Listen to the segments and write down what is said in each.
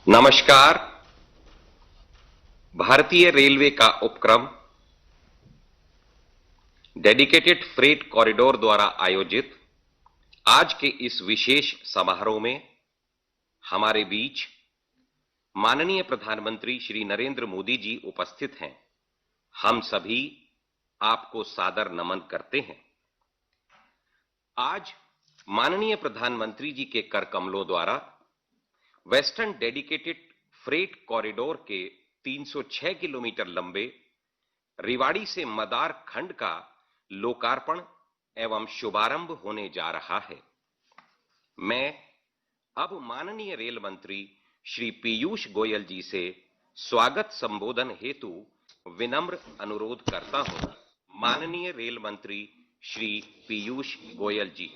नमस्कार। भारतीय रेलवे का उपक्रम डेडिकेटेड फ्रेट कॉरिडोर द्वारा आयोजित आज के इस विशेष समारोह में हमारे बीच माननीय प्रधानमंत्री श्री नरेंद्र मोदी जी उपस्थित हैं। हम सभी आपको सादर नमन करते हैं। आज माननीय प्रधानमंत्री जी के कर कमलों द्वारा वेस्टर्न डेडिकेटेड फ्रेट कॉरिडोर के 306 किलोमीटर लंबे रेवाड़ी से मदार खंड का लोकार्पण एवं शुभारंभ होने जा रहा है। मैं अब माननीय रेल मंत्री श्री पीयूष गोयल जी से स्वागत संबोधन हेतु विनम्र अनुरोध करता हूं। माननीय रेल मंत्री श्री पीयूष गोयल जी।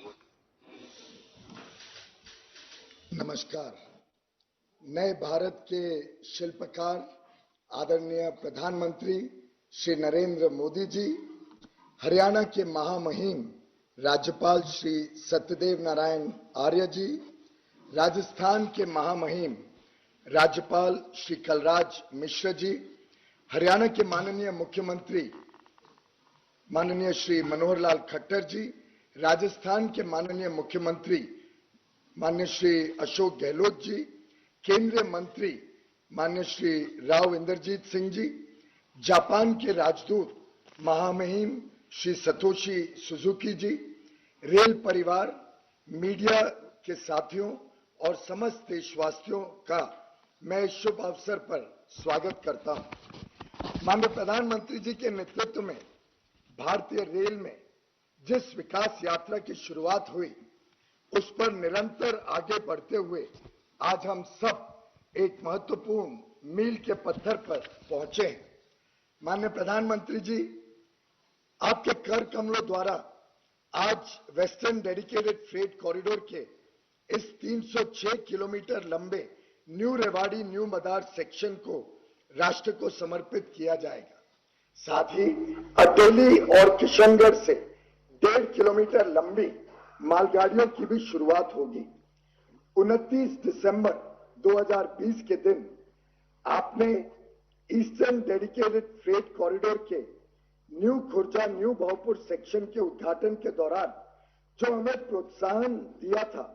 नमस्कार। नए भारत के शिल्पकार आदरणीय प्रधानमंत्री श्री नरेंद्र मोदी जी, हरियाणा के महामहिम राज्यपाल श्री सत्यदेव नारायण आर्य जी, राजस्थान के महामहिम राज्यपाल श्री कलराज मिश्र जी, हरियाणा के माननीय मुख्यमंत्री माननीय श्री मनोहर लाल खट्टर जी, राजस्थान के माननीय मुख्यमंत्री माननीय श्री अशोक गहलोत जी, केंद्रीय मंत्री माननीय श्री राव इंद्रजीत सिंह जी, जापान के राजदूत महामहिम श्री सतोशी सुजुकी जी, रेल परिवार, मीडिया के साथियों और समस्त देशवासियों का मैं इस शुभ अवसर पर स्वागत करता हूं। माननीय प्रधानमंत्री जी के नेतृत्व में भारतीय रेल में जिस विकास यात्रा की शुरुआत हुई, उस पर निरंतर आगे बढ़ते हुए आज हम सब एक महत्वपूर्ण मील के पत्थर पर पहुंचे हैं। माननीय प्रधानमंत्री जी, आपके कर कमलों द्वारा आज वेस्टर्न डेडिकेटेड फ्रेट कॉरिडोर के इस 306 किलोमीटर लंबे न्यू रेवाड़ी न्यू मदार सेक्शन को राष्ट्र को समर्पित किया जाएगा। साथ ही अटेली और किशनगढ़ से 1.5 किलोमीटर लंबी मालगाड़ियों की भी शुरुआत होगी। 29 दिसंबर 2020 के दिन आपने ईस्टर्न डेडिकेटेड फ्रेट कॉरिडोर के new Khurja new Bhavpur section के उद्घाटन के दौरान जो हमें प्रोत्साहन दिया था,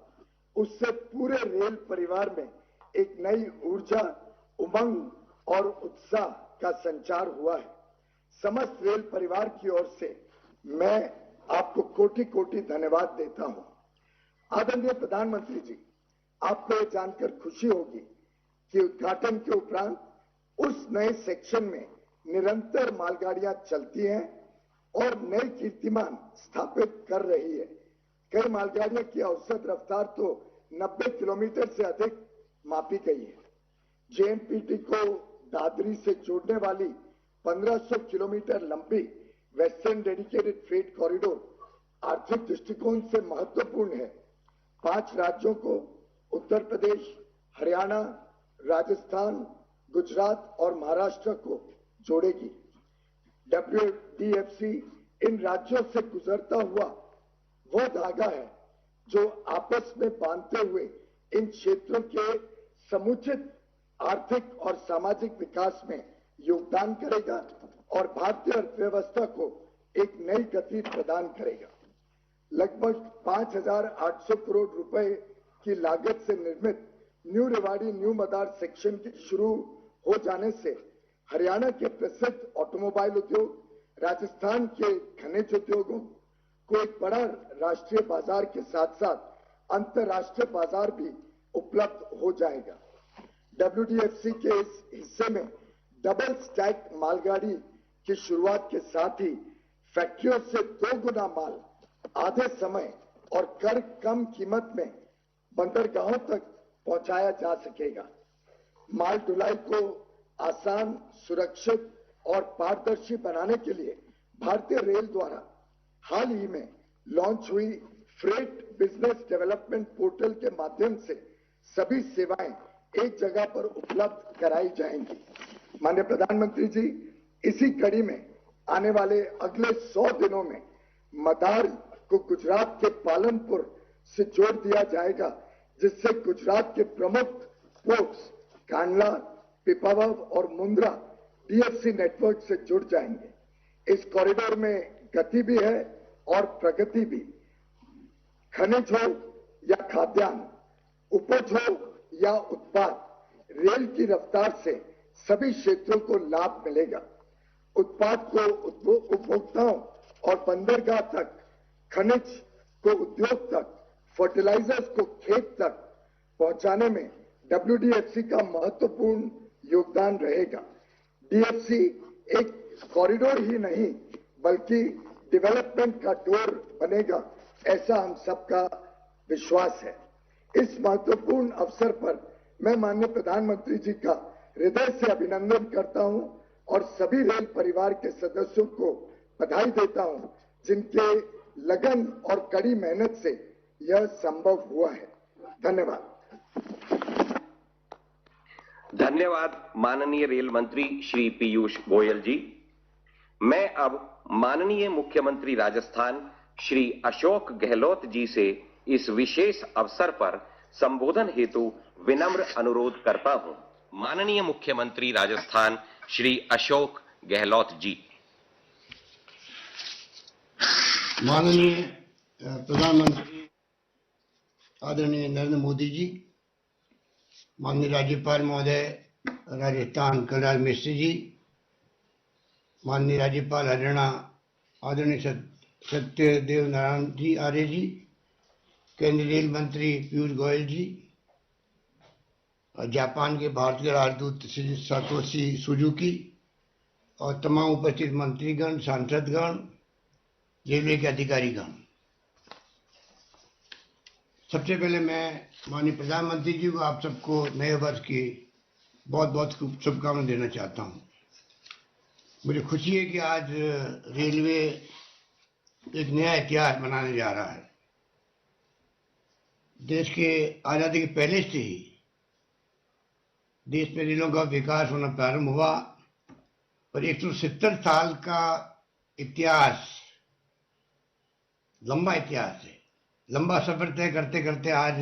उससे पूरे रेल परिवार में एक नई ऊर्जा, उमंग और उत्साह का संचार हुआ है। समस्त रेल परिवार की ओर से मैं आपको कोटि कोटि धन्यवाद देता हूं। आदरणीय प्रधानमंत्री जी, आपको यह जानकर खुशी होगी कि उद्घाटन के उपरांत उस नए सेक्शन में निरंतर मालगाड़ियां चलती हैं और नए कीर्तिमान स्थापित कर रही है। कई मालगाड़ियों की औसत रफ्तार तो 90 किलोमीटर से अधिक मापी गई है। जेएनपीटी को दादरी से जोड़ने वाली 1500 किलोमीटर लंबी वेस्टर्न डेडिकेटेड फ्रेट कॉरिडोर आर्थिक दृष्टिकोण से महत्वपूर्ण है। 5 राज्यों को उत्तर प्रदेश, हरियाणा, राजस्थान, गुजरात और महाराष्ट्र को जोड़ेगी। WDFC इन राज्यों से गुजरता हुआ वह धागा है जो आपस में बांधते हुए इन क्षेत्रों के समुचित आर्थिक और सामाजिक विकास में योगदान करेगा और भारतीय अर्थव्यवस्था को एक नई गति प्रदान करेगा। लगभग 5,800 करोड़ रुपए की लागत से निर्मित न्यू रेवाड़ी न्यू मदार सेक्शन के शुरू हो जाने से हरियाणा के प्रसिद्ध ऑटोमोबाइल उद्योग, राजस्थान के खनिज उद्योगों को एक बड़ा राष्ट्रीय बाजार के साथ साथ अंतर्राष्ट्रीय बाजार भी उपलब्ध हो जाएगा। WDFC के इस हिस्से में डबल स्टैक मालगाड़ी की शुरुआत के साथ ही फैक्ट्रियों से 2 गुना माल आधे समय और कम कीमत में बंदरगाहों तक पहुंचाया जा सकेगा। माल ढुलाई को आसान, सुरक्षित और पारदर्शी बनाने के लिए भारतीय रेल द्वारा हाल ही में लॉन्च हुई फ्रेट बिजनेस डेवलपमेंट पोर्टल के माध्यम से सभी सेवाएं एक जगह पर उपलब्ध कराई जाएंगी। माननीय प्रधानमंत्री जी, इसी कड़ी में आने वाले अगले 100 दिनों में मदार को गुजरात के पालनपुर से जोड़ दिया जाएगा, जिससे गुजरात के प्रमुख पोर्ट्स कांडला, पिपावाव और मुंद्रा डीएफसी नेटवर्क से जुड़ जाएंगे। इस कॉरिडोर में गति भी है और प्रगति भी। खनिज हो या खाद्यान्न, उपज हो या उत्पाद, रेल की रफ्तार से सभी क्षेत्रों को लाभ मिलेगा। उत्पाद को उपभोक्ताओं और बंदरगाह तक, खनिज को उद्योग तक, फर्टिलाइजर्स को खेत तक पहुंचाने में डब्ल्यूडीएफसी का महत्वपूर्ण योगदान रहेगा। डीएफसी एक कॉरिडोर ही नहीं बल्कि डेवलपमेंट का डोर बनेगा, ऐसा हम सबका विश्वास है। इस महत्वपूर्ण अवसर पर मैं माननीय प्रधानमंत्री जी का हृदय से अभिनंदन करता हूं और सभी रेल परिवार के सदस्यों को बधाई देता हूं, जिनके लगन और कड़ी मेहनत से यह संभव हुआ है। धन्यवाद। धन्यवाद माननीय रेल मंत्री श्री पीयूष गोयल जी। मैं अब माननीय मुख्यमंत्री राजस्थान श्री अशोक गहलोत जी से इस विशेष अवसर पर संबोधन हेतु विनम्र अनुरोध करता हूं। माननीय मुख्यमंत्री राजस्थान श्री अशोक गहलोत जी। माननीय प्रधानमंत्री आदरणीय नरेंद्र मोदी जी, माननीय राज्यपाल महोदय राजस्थान कलराज मिश्र जी, माननीय राज्यपाल हरियाणा आदरणीय सत्यदेव नारायण जी आर्य जी, केंद्रीय रेल मंत्री पीयूष गोयल जी, जापान के भारतीय राजदूत श्री सातोशी सुजुकी और तमाम उपस्थित मंत्रीगण, सांसदगण, रेलवे के अधिकारीगण। सबसे पहले मैं माननीय प्रधानमंत्री जी को आप सबको नए वर्ष की बहुत बहुत शुभकामनाएं देना चाहता हूं। मुझे खुशी है कि आज रेलवे एक नया इतिहास बनाने जा रहा है। देश के आजादी के पहले से ही देश में रेलों का विकास होना प्रारंभ हुआ और 170 साल का इतिहास, लंबा इतिहास है। लंबा सफर तय करते करते आज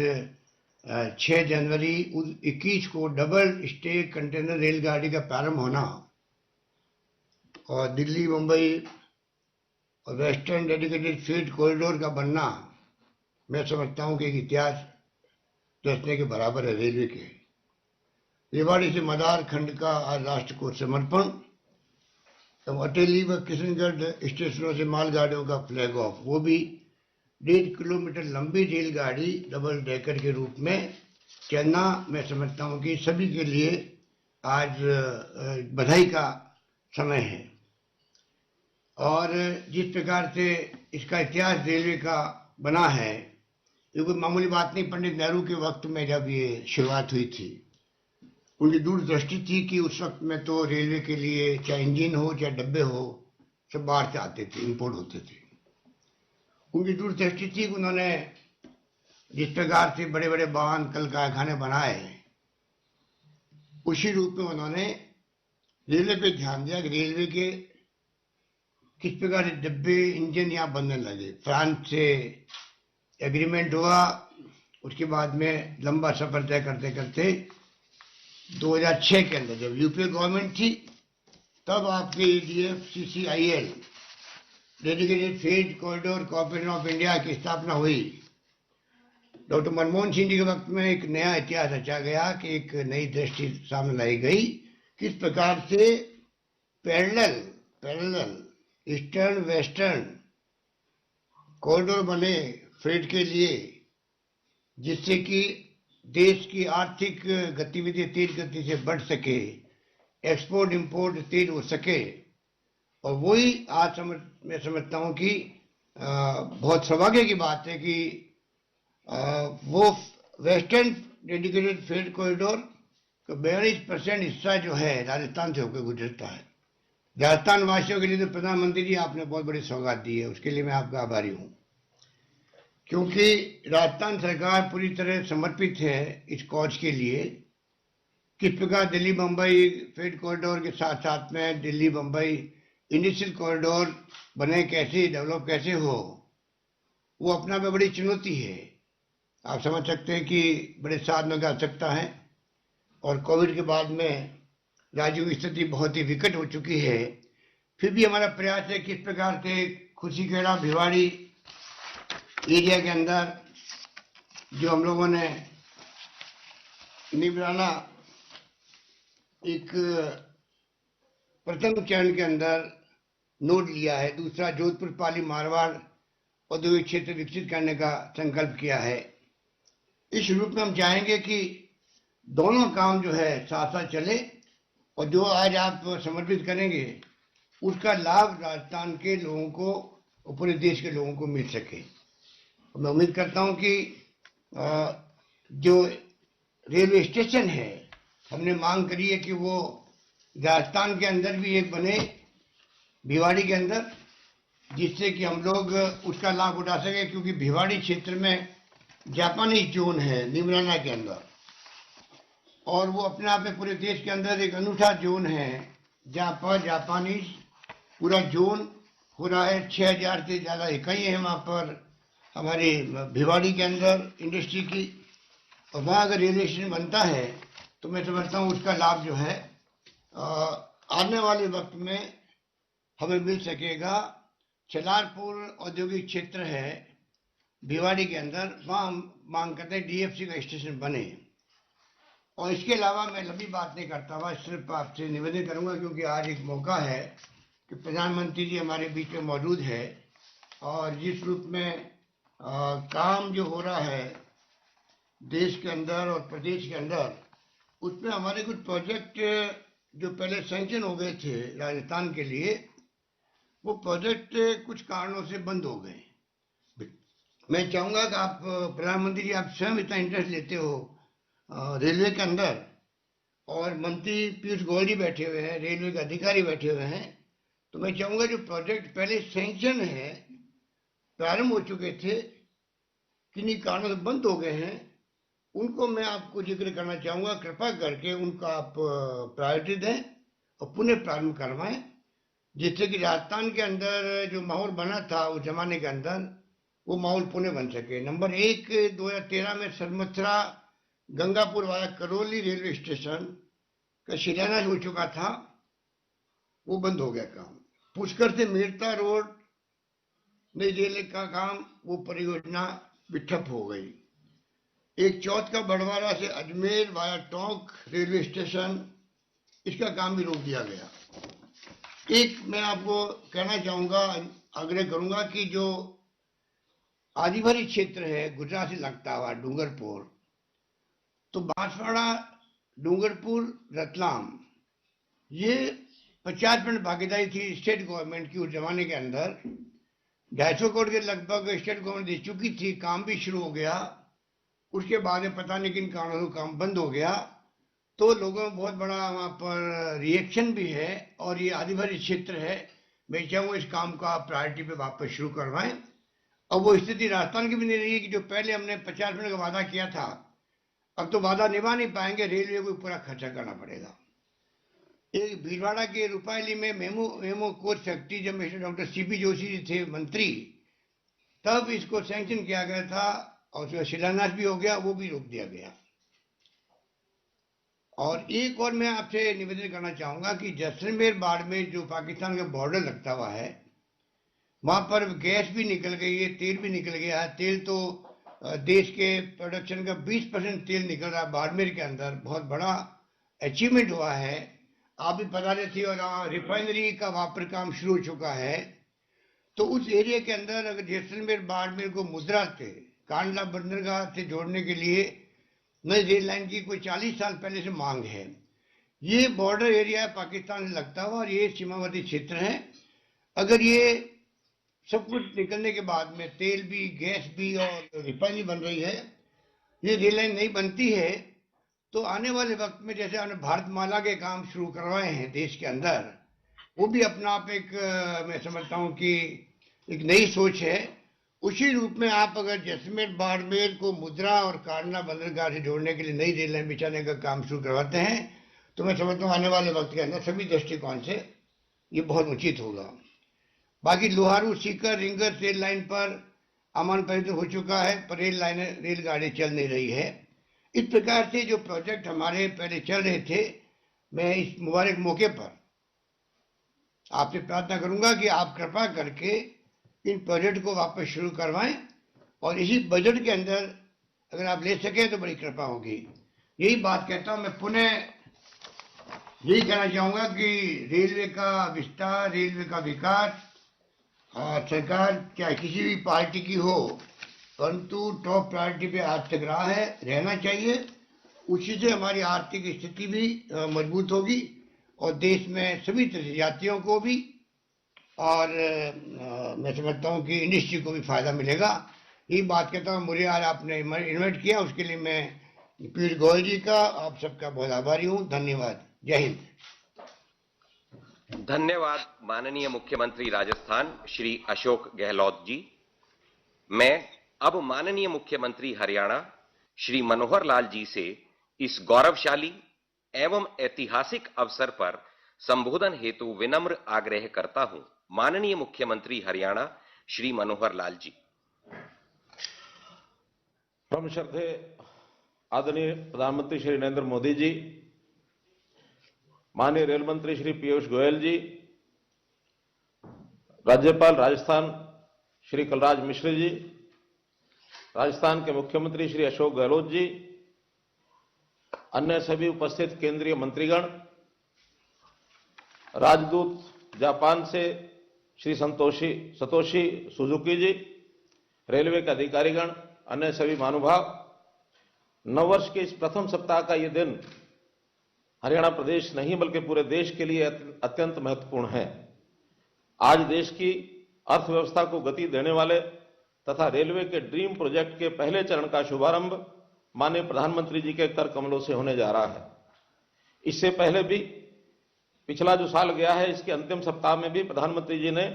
6 जनवरी 21 को डबल स्टेज कंटेनर रेलगाड़ी का प्रारंभ होना और दिल्ली, मुंबई और वेस्टर्न डेडिकेटेड फ्रेट कॉरिडोर का बनना, मैं समझता हूं कि एक इतिहास रचने के बराबर है रेलवे के। रेवाड़ी से मदार खंड का आज राष्ट्र को समर्पण, तो अटेली व किशनगढ़ स्टेशनों से मालगाड़ियों का फ्लैग ऑफ, वो भी 1.5 किलोमीटर लंबी रेलगाड़ी डबल डेकर के रूप में चलना, मैं समझता हूं कि सभी के लिए आज बधाई का समय है। और जिस प्रकार से इसका इतिहास रेलवे का बना है, ये कोई मामूली बात नहीं। पंडित नेहरू के वक्त में जब ये शुरुआत हुई थी, उनकी दूरदृष्टि थी कि उस वक्त में तो रेलवे के लिए चाहे इंजन हो चाहे डब्बे हो, सब बाहर से आते थे, इंपोर्ट होते थे। उनकी दूरदृष्टि थी कि उन्होंने जिस प्रकार से बड़े बड़े बांध, कल कारखाने बनाए, उसी रूप में उन्होंने रेलवे पे ध्यान दिया कि रेलवे के किस प्रकार से डब्बे, इंजन यहाँ बनने लगे। फ्रांस से एग्रीमेंट हुआ, उसके बाद में लंबा सफर तय करते करते 2006 के अंदर जब यूपीए गवर्नमेंट थी, तब आपके DFCCIL dedicated freight corridor corporation of India की स्थापना हुई। डॉक्टर मनमोहन सिंह जी के वक्त में एक नया इतिहास रचा गया कि एक नई दृष्टि सामने लाई गई, किस प्रकार से पैरेलल ईस्टर्न वेस्टर्न कॉरिडोर बने फ्रेट के लिए, जिससे कि देश की आर्थिक गतिविधि तेज गति से बढ़ सके, एक्सपोर्ट इंपोर्ट तेज हो सके। और वही आज मैं समझता हूं कि बहुत सौभाग्य की बात है कि वो वेस्टर्न डेडिकेटेड फ्रेट कॉरिडोर का 42% हिस्सा जो है राजस्थान से होकर गुजरता है। राजस्थान वासियों के लिए तो प्रधानमंत्री जी आपने बहुत बड़ी सौगात दी है, उसके लिए मैं आपका आभारी हूं, क्योंकि राजस्थान सरकार पूरी तरह समर्पित है इस कॉज के लिए। किस प्रकार दिल्ली मुंबई फ्रेट कॉरिडोर के साथ साथ में दिल्ली मुंबई इंडस्ट्रियल कॉरिडोर बने, कैसे डेवलप कैसे हो, वो अपना में बड़ी चुनौती है। आप समझ सकते हैं कि बड़े साधनों की आवश्यकता है। और कोविड के बाद में राज्यों की स्थिति बहुत ही विकट हो चुकी है, फिर भी हमारा प्रयास है कि इस प्रकार से खुशीखेड़ा भिवाड़ी एरिया के अंदर जो हम लोगों ने निबराना एक प्रथम चरण के अंदर नोट लिया है, दूसरा जोधपुर पाली मारवाड़ औद्योगिक क्षेत्र विकसित करने का संकल्प किया है। इस रूप में हम चाहेंगे कि दोनों काम जो है साथ साथ चले और जो आज आप समर्पित करेंगे उसका लाभ राजस्थान के लोगों को और पूरे देश के लोगों को मिल सके। मैं उम्मीद करता हूं कि जो रेलवे स्टेशन है, हमने मांग करी है कि वो राजस्थान के अंदर भी एक बने, भिवाड़ी के अंदर, जिससे कि हम लोग उसका लाभ उठा सके, क्योंकि भिवाड़ी क्षेत्र में जापानीज जोन है निमराना के अंदर, और वो अपने आप में पूरे देश के अंदर एक अनूठा जोन है जहाँ पर जापानीज पूरा जोन हो रहा है। 6000 से ज़्यादा इकाई है वहाँ पर हमारे भिवाड़ी के अंदर इंडस्ट्री की, और वहाँ अगर रेलवे स्टेशन बनता है तो मैं समझता हूँ उसका लाभ जो है आने वाले वक्त में हमें मिल सकेगा। छलारपुर औद्योगिक क्षेत्र है भिवाड़ी के अंदर, वहाँ मांग करते हैं डीएफसी का स्टेशन बने। और इसके अलावा मैं लंबी बात नहीं करता हुआ सिर्फ आपसे निवेदन करूंगा, क्योंकि आज एक मौका है कि प्रधानमंत्री जी हमारे बीच में मौजूद है, और जिस रूप में काम जो हो रहा है देश के अंदर और प्रदेश के अंदर, उसमें हमारे कुछ प्रोजेक्ट जो पहले सैंक्शन हो गए थे राजस्थान के लिए, वो प्रोजेक्ट कुछ कारणों से बंद हो गए। मैं चाहूँगा कि आप प्रधानमंत्री जी, आप स्वयं इतना इंटरेस्ट लेते हो रेलवे के अंदर, और मंत्री पीयूष गोयल जी बैठे हुए हैं, रेलवे के अधिकारी बैठे हुए हैं, तो मैं चाहूँगा जो प्रोजेक्ट पहले सैंक्शन है, प्रारंभ हो चुके थे, किन्हीं कारणों से बंद हो गए हैं, उनको मैं आपको जिक्र करना चाहूँगा। कृपा करके उनका आप प्रायोरिटी दें और पुनः प्रारंभ करवाएं, जिससे कि राजस्थान के अंदर जो माहौल बना था उस जमाने के अंदर, वो माहौल पुनः बन सके। नंबर 1, 2013 में Sarmathura Gangapur via Karauli railway station का शिलान्यास हो चुका था, वो बंद हो गया काम। पुष्कर से मेड़ता रोड नई रेल का काम, वो परियोजना भी ठप हो गई। एक चौथ का बड़वारा से Ajmer via Tonk railway station, इसका काम भी रोक दिया गया। एक मैं आपको कहना चाहूँगा, आग्रह करूँगा कि जो आदिवासी क्षेत्र है गुजरात से लगता हुआ डूंगरपुर, तो बांसवाड़ा डूंगरपुर रतलाम, ये 50% भागीदारी थी स्टेट गवर्नमेंट की उस जमाने के अंदर। 250 करोड़ के लगभग स्टेट गवर्नमेंट दे चुकी थी, काम भी शुरू हो गया। उसके बाद में पता नहीं किन कारणों से काम बंद हो गया, तो लोगों में बहुत बड़ा वहाँ पर रिएक्शन भी है, और ये आदिवासी क्षेत्र है। मैं चाहूँगा इस काम को आप प्रायोरिटी पे वापस शुरू करवाएं। अब वो स्थिति राजस्थान की भी नहीं रही है कि जो पहले हमने 50% का वादा किया था, अब तो वादा निभा नहीं पाएंगे, रेलवे को पूरा खर्चा करना पड़ेगा। एक भीलवाड़ा के रुपायली में मेमो कोच फैक्ट्री, जब mister doctor CP Joshi ji थे मंत्री, तब इसको सैंक्शन किया गया था और उसका शिलान्यास भी हो गया, वो भी रोक दिया गया। और एक और मैं आपसे निवेदन करना चाहूँगा कि जैसलमेर बाड़मेर जो पाकिस्तान का बॉर्डर लगता हुआ है, वहाँ पर गैस भी निकल गई है, तेल भी निकल गया है। तेल तो देश के प्रोडक्शन का 20% तेल निकल रहा है बाड़मेर के अंदर, बहुत बड़ा अचीवमेंट हुआ है। आप भी बता रहे थे, और रिफाइनरी का वहाँ पर काम शुरू हो चुका है। तो उस एरिया के अंदर अगर जैसलमेर बाड़मेर को मुद्रा से कांडला बंदरगाह से जोड़ने के लिए नई रेल लाइन की कोई 40 साल पहले से मांग है। ये बॉर्डर एरिया है पाकिस्तान से लगता हुआ, और ये सीमावर्ती क्षेत्र है। अगर ये सब कुछ निकलने के बाद में तेल भी, गैस भी और रिफाइनरी बन रही है, ये रेल लाइन नहीं बनती है, तो आने वाले वक्त में जैसे हमने भारतमाला के काम शुरू करवाए हैं देश के अंदर, वो भी अपना आप एक मैं समझता हूँ कि एक नई सोच है। उसी रूप में आप अगर जैसलमेर बाड़मेर को मुद्रा और कांडला बंदरगाह से जोड़ने के लिए नई रेल लाइन बिछाने का काम शुरू करवाते हैं, तो मैं समझता हूँ आने वाले वक्त के अंदर सभी दृष्टिकोण से ये बहुत उचित होगा। बाकी लोहारू सीकर रिंगर रेल लाइन पर अमन परिवर्तन हो चुका है, पर रेलगाड़ी चल नहीं रही है। इस प्रकार से जो प्रोजेक्ट हमारे पहले चल रहे थे, मैं इस मुबारक मौके पर आपसे प्रार्थना करूंगा कि आप कृपा करके इन प्रोजेक्ट को वापस शुरू करवाएं और इसी बजट के अंदर अगर आप ले सके तो बड़ी कृपा होगी। यही बात कहता हूं, मैं पुनः यही कहना चाहूंगा कि रेलवे का विस्तार, रेलवे का विकास सरकार चाहे किसी भी पार्टी की हो, परंतु टॉप प्रायोरिटी पे आज तक रहा है, रहना चाहिए। उसी से हमारी आर्थिक स्थिति भी मजबूत होगी और देश में सभी यात्रियों को भी और मैं समझता हूँ कि इंडस्ट्री को भी फायदा मिलेगा। यही बात कहता हूँ। मुझे आज आपने इन्वाइट किया, उसके लिए मैं पीयूष गोयल जी का, आप सबका बहुत आभारी हूँ। धन्यवाद। जय हिंद। धन्यवाद माननीय मुख्यमंत्री राजस्थान श्री अशोक गहलोत जी। मैं अब माननीय मुख्यमंत्री हरियाणा श्री मनोहर लाल जी से इस गौरवशाली एवं ऐतिहासिक अवसर पर संबोधन हेतु विनम्र आग्रह करता हूं। माननीय मुख्यमंत्री हरियाणा श्री मनोहर लाल जी। परम श्रद्धेय आदरणीय प्रधानमंत्री श्री नरेंद्र मोदी जी, माननीय रेल मंत्री श्री पीयूष गोयल जी, राज्यपाल राजस्थान श्री कलराज मिश्र जी, राजस्थान के मुख्यमंत्री श्री अशोक गहलोत जी, अन्य सभी उपस्थित केंद्रीय मंत्रीगण, राजदूत जापान से श्री सतोशी सुजुकी जी, रेलवे के अधिकारीगण, अन्य सभी महानुभाव, नववर्ष के इस प्रथम सप्ताह का ये दिन हरियाणा प्रदेश नहीं बल्कि पूरे देश के लिए अत्यंत महत्वपूर्ण है। आज देश की अर्थव्यवस्था को गति देने वाले तथा रेलवे के ड्रीम प्रोजेक्ट के पहले चरण का शुभारंभ माननीय प्रधानमंत्री जी के कर कमलों से होने जा रहा है। इससे पहले भी पिछला जो साल गया है, इसके अंतिम सप्ताह में भी प्रधानमंत्री जी ने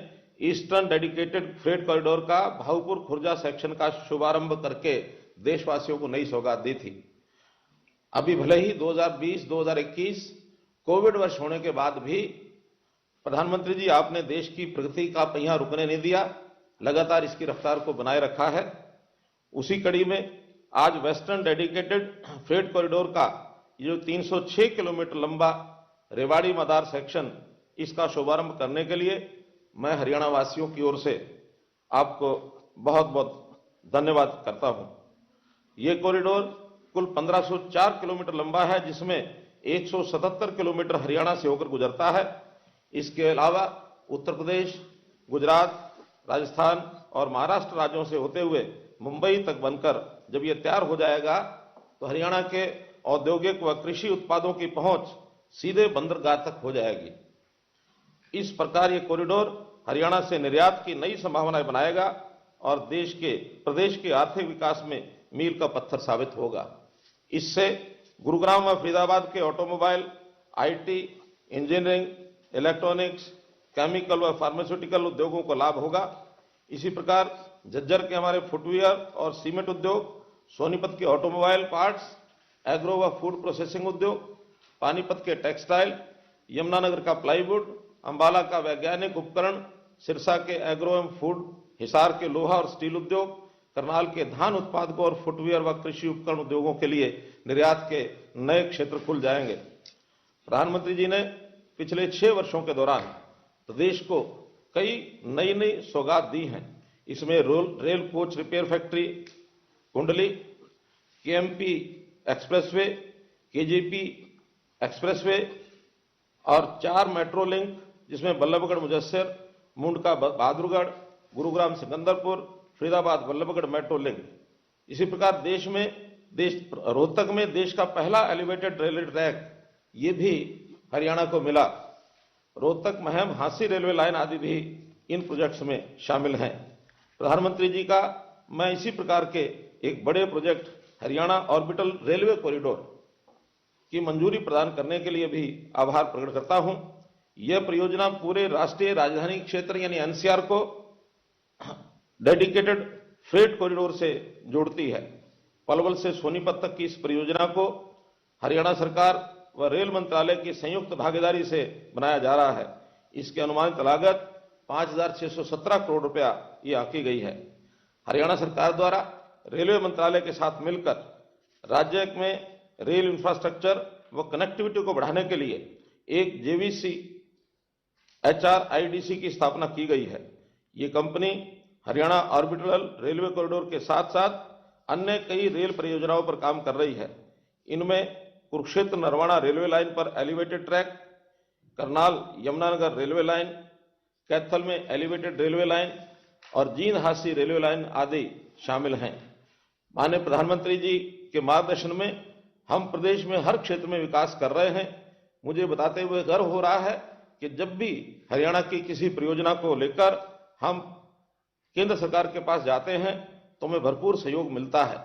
ईस्टर्न डेडिकेटेड फ्रेट कॉरिडोर का भाऊपुर खुर्जा सेक्शन का शुभारंभ करके देशवासियों को नई सौगात दी थी। अभी भले ही 2020-2021 कोविड वर्ष होने के बाद भी प्रधानमंत्री जी आपने देश की प्रगति का पहिया रुकने नहीं दिया, लगातार इसकी रफ्तार को बनाए रखा है। उसी कड़ी में आज वेस्टर्न डेडिकेटेड फ्रेट कॉरिडोर का जो 306 किलोमीटर लंबा रेवाड़ी मदार सेक्शन, इसका शुभारंभ करने के लिए मैं हरियाणा वासियों की ओर से आपको बहुत बहुत धन्यवाद करता हूं। ये कॉरिडोर कुल 1504 किलोमीटर लंबा है, जिसमें 177 किलोमीटर हरियाणा से होकर गुजरता है। इसके अलावा उत्तर प्रदेश, गुजरात, राजस्थान और महाराष्ट्र राज्यों से होते हुए मुंबई तक बनकर जब ये तैयार हो जाएगा तो हरियाणा के औद्योगिक व कृषि उत्पादों की पहुंच सीधे बंदरगाह तक हो जाएगी। इस प्रकार ये कॉरिडोर हरियाणा से निर्यात की नई संभावनाएं बनाएगा और प्रदेश के आर्थिक विकास में मील का पत्थर साबित होगा। इससे गुरुग्राम व फरीदाबाद के automobile, IT, engineering, electronics, chemical व फार्मास्यूटिकल उद्योगों को लाभ होगा। इसी प्रकार झज्जर के हमारे फुटवियर और सीमेंट उद्योग, सोनीपत के ऑटोमोबाइल पार्ट्स, एग्रो व फूड प्रोसेसिंग उद्योग, पानीपत के टेक्सटाइल, यमुनानगर का प्लाईवुड, अंबाला का वैज्ञानिक उपकरण, सिरसा के एग्रो एवं फूड, हिसार के लोहा और स्टील उद्योग, करनाल के धान उत्पादकों और फुटवियर व कृषि उपकरण उद्योगों के लिए निर्यात के नए क्षेत्र खुल जाएंगे। प्रधानमंत्री जी ने पिछले 6 वर्षों के दौरान प्रदेश को कई नई सौगात दी हैं। इसमें रेल कोच रिपेयर फैक्ट्री कुंडली, केएमपी एक्सप्रेसवे, केजीपी एक्सप्रेसवे और 4 मेट्रो लिंक, जिसमें बल्लभगढ़ मुजस्सर, मुंडका बहादुरगढ़, गुरुग्राम सिकंदरपुर, फरीदाबाद बल्लभगढ़ मेट्रो लिंक। इसी प्रकार रोहतक में देश का पहला एलिवेटेड रेलवे ट्रैक ये भी हरियाणा को मिला। रोहतक महम हांसी रेलवे लाइन आदि भी इन प्रोजेक्ट्स में शामिल हैं। प्रधानमंत्री जी का मैं इसी प्रकार के एक बड़े project Haryana orbital railway corridor की मंजूरी प्रदान करने के लिए भी आभार प्रकट करता हूं। यह परियोजना पूरे राष्ट्रीय राजधानी क्षेत्र यानी एनसीआर को डेडिकेटेड फ्रेट कॉरिडोर से जोड़ती है। पलवल से सोनीपत तक की इस परियोजना को हरियाणा सरकार व रेल मंत्रालय की संयुक्त भागीदारी से बनाया जा रहा है। इसकी अनुमानित लागत 5,617 करोड़ रुपया ये आंकी गई है। हरियाणा सरकार द्वारा रेलवे मंत्रालय के साथ मिलकर राज्य में रेल इंफ्रास्ट्रक्चर व कनेक्टिविटी को बढ़ाने के लिए एक जेवीसी HRIDC की स्थापना की गई है। ये company Haryana orbital railway corridor के साथ साथ अन्य कई रेल परियोजनाओं पर काम कर रही है। इनमें कुरुक्षेत्र नरवाना रेलवे लाइन पर elevated track, Karnal Yamunanagar railway line, Kaithal में एलिवेटेड रेलवे लाइन और जींद हांसी रेलवे लाइन आदि शामिल हैं। माननीय प्रधानमंत्री जी के मार्गदर्शन में हम प्रदेश में हर क्षेत्र में विकास कर रहे हैं। मुझे बताते हुए गर्व हो रहा है कि जब भी हरियाणा की किसी परियोजना को लेकर हम केंद्र सरकार के पास जाते हैं तो हमें भरपूर सहयोग मिलता है।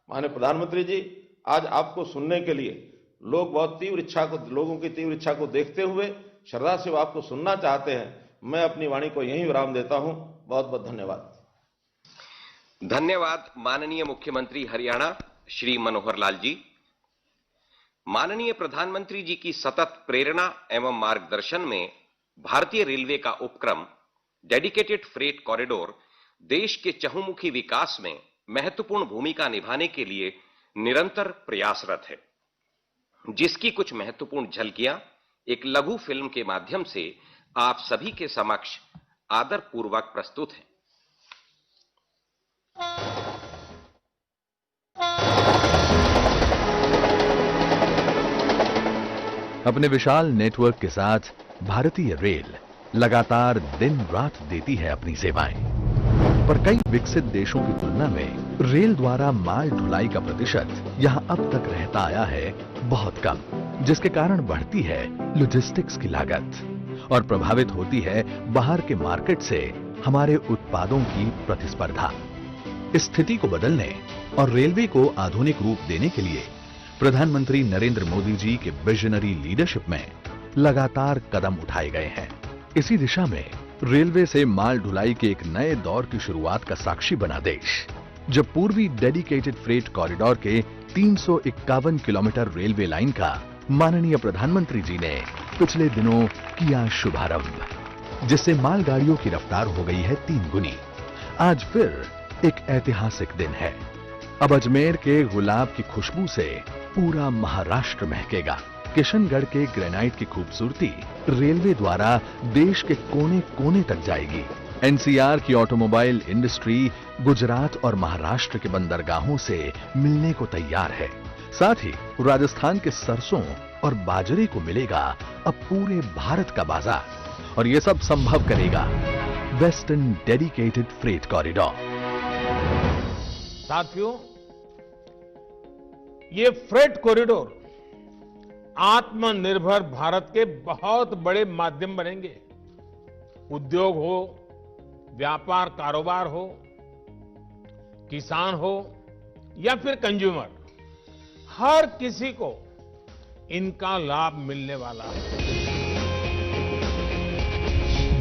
माननीय प्रधानमंत्री जी, आज आपको सुनने के लिए लोगों की तीव्र इच्छा को देखते हुए श्रद्धा से वो आपको सुनना चाहते हैं। मैं अपनी वाणी को यहीं विराम देता हूं। बहुत बहुत धन्यवाद। धन्यवाद माननीय मुख्यमंत्री हरियाणा श्री मनोहर लाल जी। माननीय प्रधानमंत्री जी की सतत प्रेरणा एवं मार्गदर्शन में भारतीय रेलवे का उपक्रम डेडिकेटेड फ्रेट कॉरिडोर देश के चहुमुखी विकास में महत्वपूर्ण भूमिका निभाने के लिए निरंतर प्रयासरत है, जिसकी कुछ महत्वपूर्ण झलकियां एक लघु फिल्म के माध्यम से आप सभी के समक्ष आदरपूर्वक प्रस्तुत हैं। अपने विशाल नेटवर्क के साथ भारतीय रेल लगातार दिन रात देती है अपनी सेवाएं, पर कई विकसित देशों की तुलना में रेल द्वारा माल ढुलाई का प्रतिशत यहां अब तक रहता आया है बहुत कम, जिसके कारण बढ़ती है लॉजिस्टिक्स की लागत और प्रभावित होती है बाहर के मार्केट से हमारे उत्पादों की प्रतिस्पर्धा। इस स्थिति को बदलने और रेलवे को आधुनिक रूप देने के लिए प्रधानमंत्री नरेंद्र मोदी जी के विजनरी लीडरशिप में लगातार कदम उठाए गए हैं। इसी दिशा में रेलवे से माल ढुलाई के एक नए दौर की शुरुआत का साक्षी बना देश, जब पूर्वी डेडिकेटेड फ्रेट कॉरिडोर के 351 किलोमीटर रेलवे लाइन का माननीय प्रधानमंत्री जी ने पिछले दिनों किया शुभारंभ, जिससे मालगाड़ियों की रफ्तार हो गई है 3 गुनी। आज फिर एक ऐतिहासिक दिन है। अब अजमेर के गुलाब की खुशबू से पूरा महाराष्ट्र महकेगा। किशनगढ़ के ग्रेनाइट की खूबसूरती रेलवे द्वारा देश के कोने कोने तक जाएगी। एनसीआर की ऑटोमोबाइल इंडस्ट्री गुजरात और महाराष्ट्र के बंदरगाहों से मिलने को तैयार है। साथ ही राजस्थान के सरसों और बाजरे को मिलेगा अब पूरे भारत का बाजार, और ये सब संभव करेगा वेस्टर्न डेडिकेटेड फ्रेट कॉरिडोर। साथियों, ये फ्रेट कॉरिडोर आत्मनिर्भर भारत के बहुत बड़े माध्यम बनेंगे। उद्योग हो, व्यापार कारोबार हो, किसान हो या फिर कंज्यूमर, हर किसी को इनका लाभ मिलने वाला है।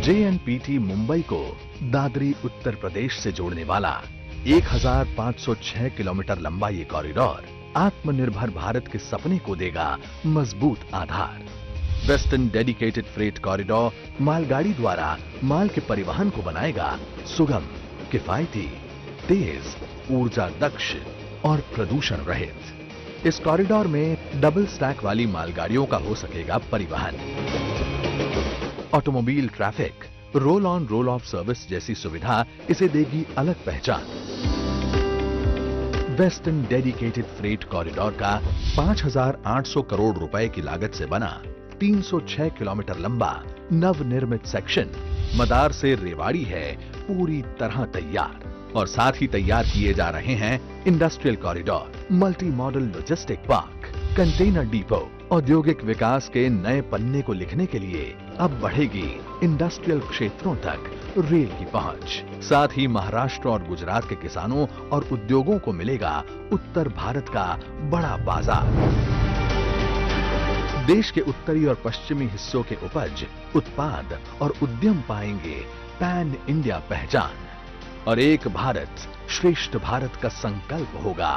JNPT मुंबई को दादरी उत्तर प्रदेश से जोड़ने वाला 1506 किलोमीटर लंबा ये कॉरिडोर आत्मनिर्भर भारत के सपने को देगा मजबूत आधार। वेस्टर्न डेडिकेटेड फ्रेट कॉरिडोर मालगाड़ी द्वारा माल के परिवहन को बनाएगा सुगम, किफायती, तेज, ऊर्जा दक्ष और प्रदूषण रहित। इस कॉरिडोर में डबल स्टैक वाली मालगाड़ियों का हो सकेगा परिवहन। Automobile traffic, roll on roll of service जैसी सुविधा इसे देगी अलग पहचान। वेस्टर्न डेडिकेटेड फ्रेट कॉरिडोर का 5,800 करोड़ रुपए की लागत से बना 306 किलोमीटर लंबा नवनिर्मित सेक्शन मदार से रेवाड़ी है पूरी तरह तैयार, और साथ ही तैयार किए जा रहे हैं industrial corridor, multi modal logistic park, container depot. औद्योगिक विकास के नए पन्ने को लिखने के लिए अब बढ़ेगी इंडस्ट्रियल क्षेत्रों तक रेल की पहुंच। साथ ही महाराष्ट्र और गुजरात के किसानों और उद्योगों को मिलेगा उत्तर भारत का बड़ा बाजार। देश के उत्तरी और पश्चिमी हिस्सों के उपज, उत्पाद और उद्यम पाएंगे पैन इंडिया पहचान, और एक भारत श्रेष्ठ भारत का संकल्प होगा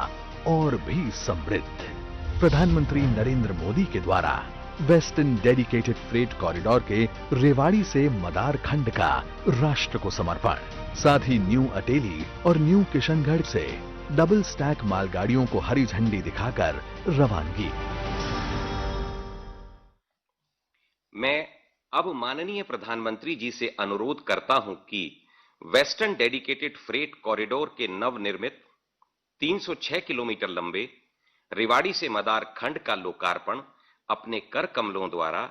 और भी समृद्ध। प्रधानमंत्री नरेंद्र मोदी के द्वारा वेस्टर्न डेडिकेटेड फ्रेट कॉरिडोर के रेवाड़ी से मदार खंड का राष्ट्र को समर्पण, साथ ही न्यू अटेली और न्यू किशनगढ़ से डबल स्टैक मालगाड़ियों को हरी झंडी दिखाकर रवानगी। मैं अब माननीय प्रधानमंत्री जी से अनुरोध करता हूं कि वेस्टर्न डेडिकेटेड फ्रेट कॉरिडोर के नवनिर्मित 306 किलोमीटर लंबे रेवाड़ी से मदार खंड का लोकार्पण अपने कर कमलों द्वारा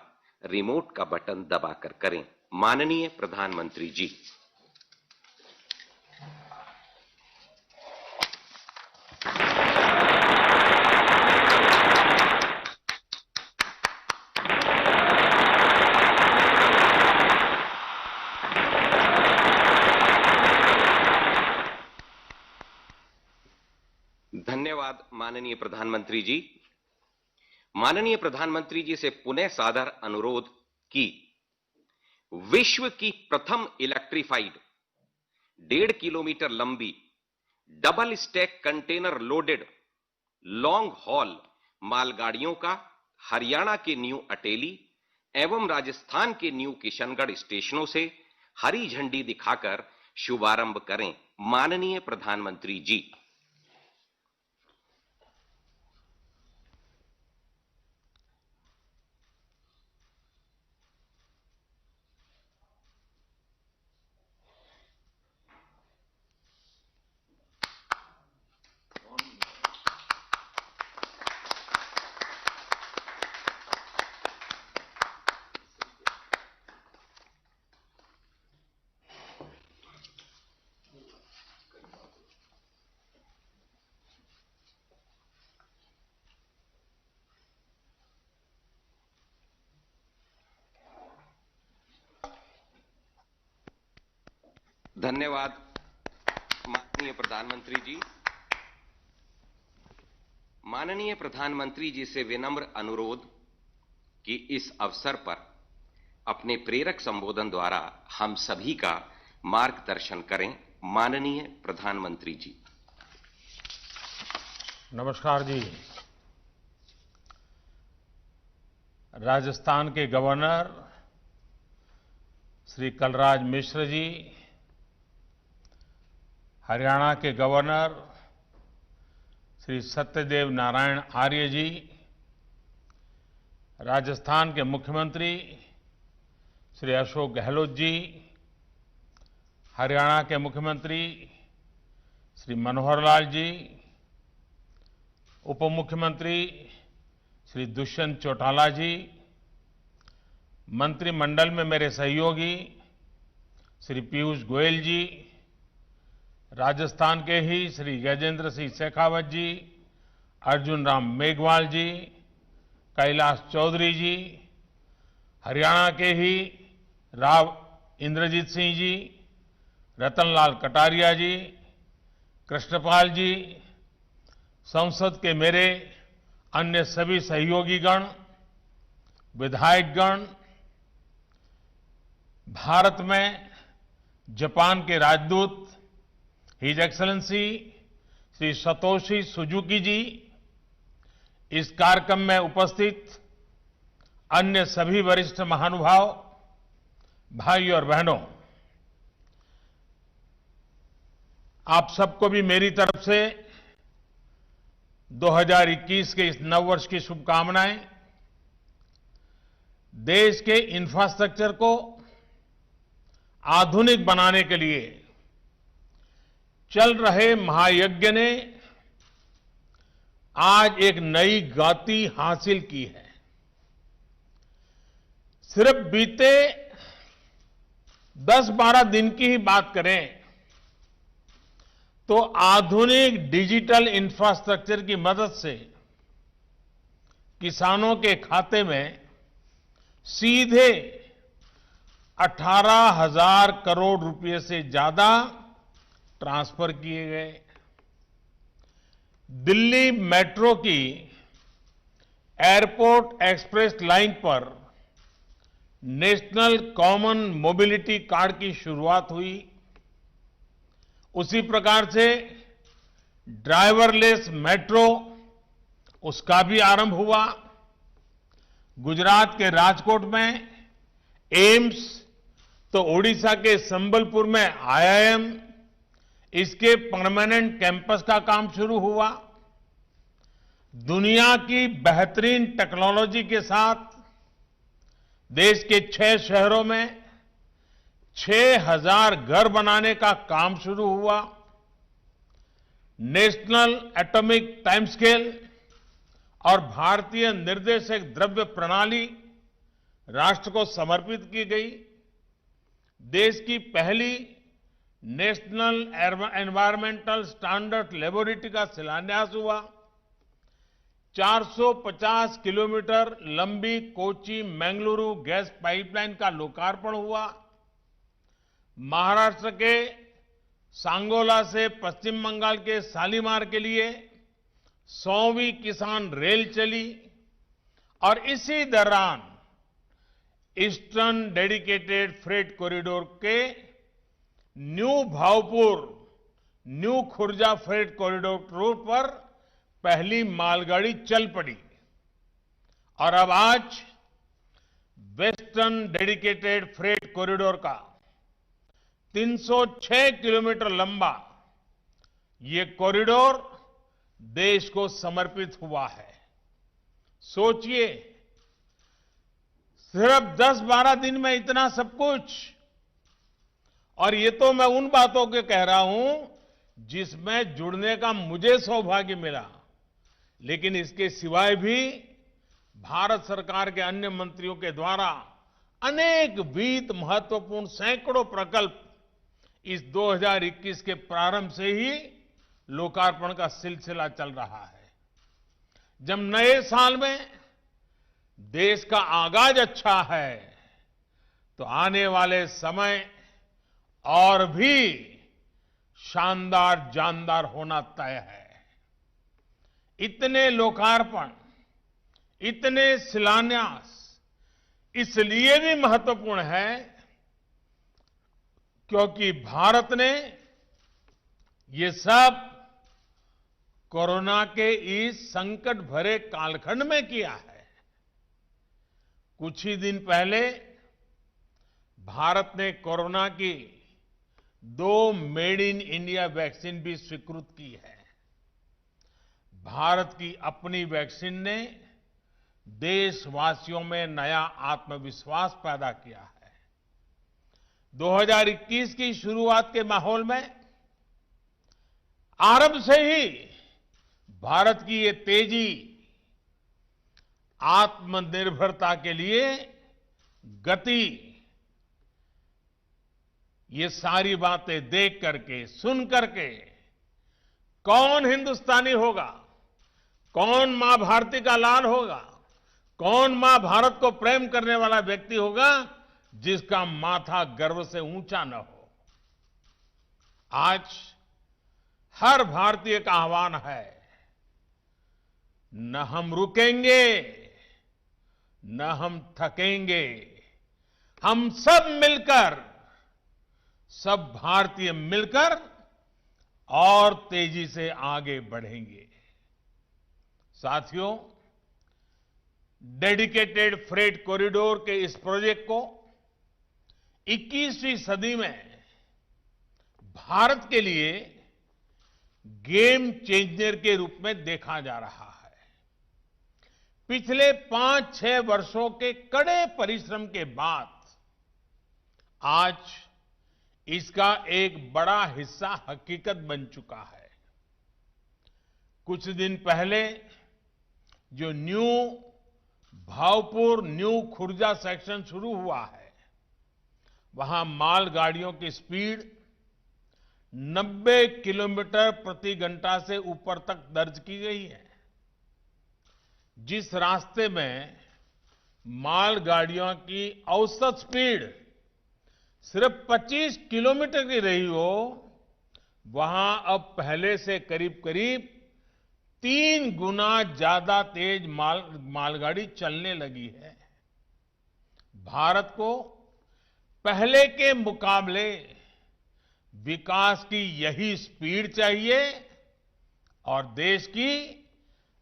रिमोट का बटन दबाकर करें। माननीय प्रधानमंत्री जी। धन्यवाद माननीय प्रधानमंत्री जी। माननीय प्रधानमंत्री जी से पुनः सादर अनुरोध कि विश्व की प्रथम इलेक्ट्रिफाइड 1.5 किलोमीटर लंबी double stack container loaded long haul मालगाड़ियों का हरियाणा के न्यू अटेली एवं राजस्थान के न्यू किशनगढ़ स्टेशनों से हरी झंडी दिखाकर शुभारंभ करें। माननीय प्रधानमंत्री जी। धन्यवाद माननीय प्रधानमंत्री जी। माननीय प्रधानमंत्री जी से विनम्र अनुरोध कि इस अवसर पर अपने प्रेरक संबोधन द्वारा हम सभी का मार्गदर्शन करें। माननीय प्रधानमंत्री जी। नमस्कार जी। राजस्थान के गवर्नर श्री कलराज मिश्र जी, हरियाणा के गवर्नर श्री सत्यदेव नारायण आर्य जी, राजस्थान के मुख्यमंत्री श्री अशोक गहलोत जी, हरियाणा के मुख्यमंत्री श्री मनोहर लाल जी, उप मुख्यमंत्री श्री दुष्यंत चौटाला जी, मंत्रिमंडल में मेरे सहयोगी श्री पीयूष गोयल जी, राजस्थान के ही श्री गजेंद्र सिंह शेखावत जी, अर्जुन राम मेघवाल जी, कैलाश चौधरी जी, हरियाणा के ही राव इंद्रजीत सिंह जी, रतनलाल कटारिया जी, कृष्णपाल जी, संसद के मेरे अन्य सभी सहयोगीगण, विधायकगण, भारत में जापान के राजदूत his excellency Shri Satoshi Suzuki ji, इस कार्यक्रम में उपस्थित अन्य सभी वरिष्ठ महानुभाव, भाई और बहनों, आप सबको भी मेरी तरफ से 2021 के इस नववर्ष की शुभकामनाएं। देश के इंफ्रास्ट्रक्चर को आधुनिक बनाने के लिए चल रहे महायज्ञ ने आज एक नई गति हासिल की है। सिर्फ बीते 10-12 दिन की ही बात करें तो आधुनिक डिजिटल इंफ्रास्ट्रक्चर की मदद से किसानों के खाते में सीधे 18,000 करोड़ रुपए से ज्यादा ट्रांसफर किए गए। दिल्ली मेट्रो की एयरपोर्ट एक्सप्रेस लाइन पर नेशनल कॉमन मोबिलिटी कार्ड की शुरुआत हुई। उसी प्रकार से ड्राइवरलेस मेट्रो, उसका भी आरंभ हुआ। गुजरात के राजकोट में एम्स, तो ओडिशा के संबलपुर में IIM, इसके परमानेंट कैंपस का काम शुरू हुआ। दुनिया की बेहतरीन टेक्नोलॉजी के साथ देश के 6 शहरों में 6,000 घर बनाने का काम शुरू हुआ। नेशनल एटॉमिक टाइम स्केल और भारतीय निर्देशक द्रव्य प्रणाली राष्ट्र को समर्पित की गई। देश की पहली नेशनल एनवायरमेंटल स्टैंडर्ड लेबोरेटरी का शिलान्यास हुआ। 450 किलोमीटर लंबी कोची मंगलुरु गैस पाइपलाइन का लोकार्पण हुआ। महाराष्ट्र के सांगोला से पश्चिम बंगाल के शालीमार के लिए 100वीं किसान रेल चली और इसी दौरान ईस्टर्न डेडिकेटेड फ्रेट कॉरिडोर के new Bhaupur new Khurja freight corridor route पर पहली मालगाड़ी चल पड़ी और अब आज वेस्टर्न डेडिकेटेड फ्रेट कॉरिडोर का 306 किलोमीटर लंबा ये कॉरिडोर देश को समर्पित हुआ है। सोचिए, सिर्फ 10-12 दिन में इतना सब कुछ। और ये तो मैं उन बातों के कह रहा हूं जिसमें जुड़ने का मुझे सौभाग्य मिला, लेकिन इसके सिवाय भी भारत सरकार के अन्य मंत्रियों के द्वारा अनेक वित्त महत्वपूर्ण सैकड़ों प्रकल्प इस 2021 के प्रारंभ से ही लोकार्पण का सिलसिला चल रहा है। जब नए साल में देश का आगाज अच्छा है तो आने वाले समय और भी शानदार जानदार होना तय है। इतने लोकार्पण, इतने शिलान्यास इसलिए भी महत्वपूर्ण है क्योंकि भारत ने ये सब कोरोना के इस संकट भरे कालखंड में किया है। कुछ ही दिन पहले भारत ने कोरोना की 2 मेड इन इंडिया वैक्सीन भी स्वीकृत की है। भारत की अपनी वैक्सीन ने देशवासियों में नया आत्मविश्वास पैदा किया है। 2021 की शुरुआत के माहौल में आरंभ से ही भारत की ये तेजी आत्मनिर्भरता के लिए गति, ये सारी बातें देख करके, सुन करके कौन हिंदुस्तानी होगा, कौन मां भारती का लाल होगा, कौन मां भारत को प्रेम करने वाला व्यक्ति होगा जिसका माथा गर्व से ऊंचा न हो। आज हर भारतीय का आह्वान है, न हम रुकेंगे, न हम थकेंगे, हम सब मिलकर, सब भारतीय मिलकर और तेजी से आगे बढ़ेंगे। साथियों, डेडिकेटेड फ्रेट कॉरिडोर के इस प्रोजेक्ट को 21वीं सदी में भारत के लिए गेम चेंजर के रूप में देखा जा रहा है। पिछले 5-6 वर्षों के कड़े परिश्रम के बाद आज इसका एक बड़ा हिस्सा हकीकत बन चुका है। कुछ दिन पहले जो new Bhaupur new Khurja section शुरू हुआ है, वहां मालगाड़ियों की स्पीड 90 किलोमीटर प्रति घंटा से ऊपर तक दर्ज की गई है। जिस रास्ते में मालगाड़ियों की औसत स्पीड सिर्फ 25 किलोमीटर की रही हो, वहां अब पहले से करीब करीब 3 गुना ज्यादा तेज मालगाड़ी चलने लगी है। भारत को पहले के मुकाबले विकास की यही स्पीड चाहिए और देश की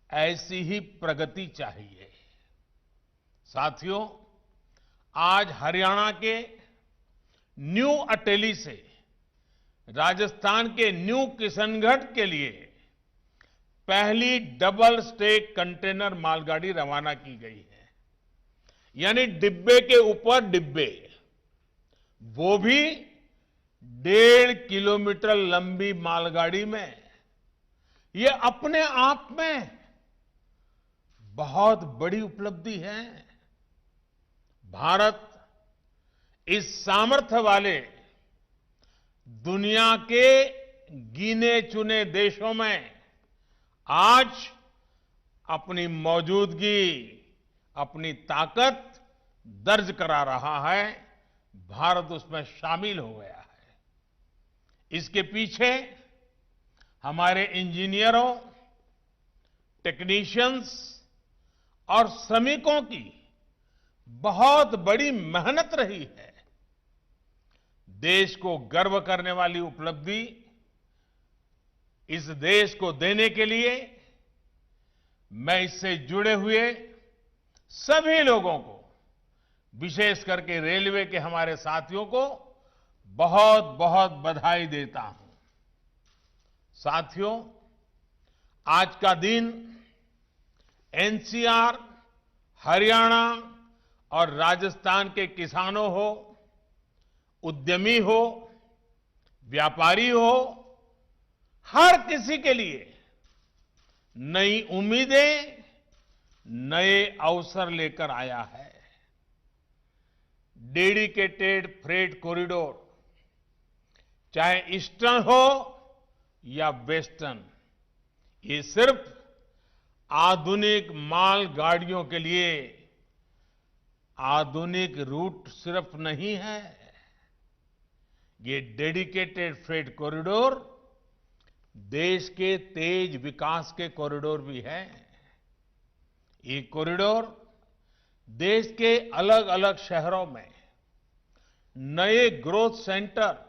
ऐसी ही प्रगति चाहिए। साथियों, आज हरियाणा के न्यू अटेली से राजस्थान के न्यू किशनगढ़ के लिए पहली डबल स्टेक कंटेनर मालगाड़ी रवाना की गई है। यानी डिब्बे के ऊपर डिब्बे, वो भी 1.5 किलोमीटर लंबी मालगाड़ी में। ये अपने आप में बहुत बड़ी उपलब्धि है। भारत इस सामर्थ्य वाले दुनिया के गिने चुने देशों में आज अपनी मौजूदगी, अपनी ताकत दर्ज करा रहा है। भारत उसमें शामिल हो गया है। इसके पीछे हमारे इंजीनियरों, टेक्नीशियंस और श्रमिकों की बहुत बड़ी मेहनत रही है। देश को गर्व करने वाली उपलब्धि इस देश को देने के लिए मैं इससे जुड़े हुए सभी लोगों को, विशेष करके रेलवे के हमारे साथियों को बहुत बहुत बधाई देता हूं। साथियों, आज का दिन एनसीआर, हरियाणा और राजस्थान के किसानों हो, उद्यमी हो, व्यापारी हो, हर किसी के लिए नई उम्मीदें, नए अवसर लेकर आया है। डेडिकेटेड फ्रेट कॉरिडोर, चाहे ईस्टर्न हो या वेस्टर्न, ये सिर्फ आधुनिक माल गाड़ियों के लिए आधुनिक रूट सिर्फ नहीं है। ये डेडिकेटेड फ्रेट कॉरिडोर देश के तेज विकास के कॉरिडोर भी है। ये कॉरिडोर देश के अलग अलग शहरों में नए ग्रोथ सेंटर